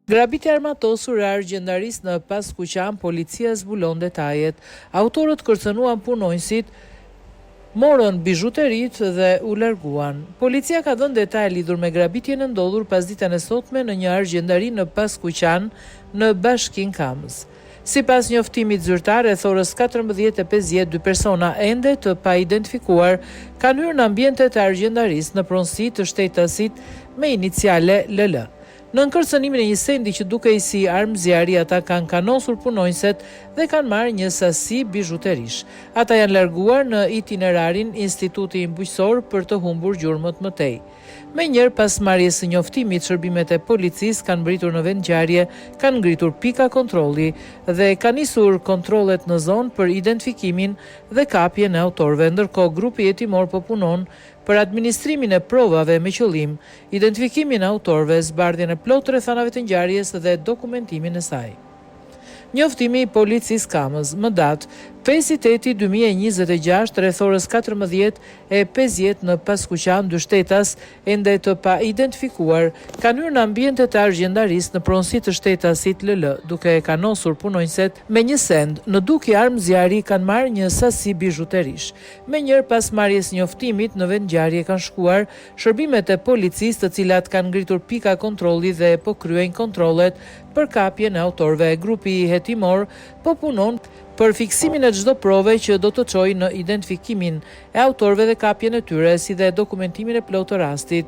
Grabitja armatosur e argjendaris në Paskuqan, policia zbulon detajet. Autorët kërcënuan punonjësit, morën bijuterit dhe u larguan. Policia ka dhënë detaj lidhur me grabitjen e ndodhur pas ditën e sotme në një argjendari në Paskuqan, në Bashkinë Kamës. Sipas njoftimit zyrtar, rreth orës 14:50, dy persona ende të paidentifikuar kanë hyrë në ambientet e argjendarisë në pronësi të shtetasit me iniciale LL. Në kërcënimin e një sendi që dukej si armë zjarri, ata kanë kanosur punonjëset dhe kanë marrë një sasi bijuterish. Ata janë larguar në itinerarin Instituti Bujqësor për të humbur gjurmët më tej. Menjëherë, pas marrjes së njoftimit, shërbimet e policisë kanë mbritur në vend ngjarje, kanë ngritur pika kontrolli dhe kanë nisur kontrollet në zonë për identifikimin dhe kapjen e autorëve, ndërkohë grupi hetimor po punon për administrimin e provave me qëllim identifikimin e autorëve, zbardhjen e plotë rrethanave të ngjarjes dhe dokumentimin e saj. Njoftimi i policisë Kamës, më datë 5/8/2026, rreth orës 14:50 në Paskuqan, dy shtetas ende të pa identifikuar kanë hyrë në ambientet e argjendarisë në pronësi të shtetasit LL, duke e kanosur punonjëset me një send. Në dukje armë zjarri kanë marrë një sasi bijuterish. Menjëherë, pas marrjes njoftimit, në vend ngjarje kanë shkuar shërbimet e policisë, të cilat kanë ngritur pika kontrolli dhe po kryejnë kontrollet për kapjen e autorëve. Grupi hetimor po punon për fiksimin e çdo prove që do të çojë në identifikimin e autorëve dhe kapjen e tyre, si dhe dokumentimin e plotë të rastit.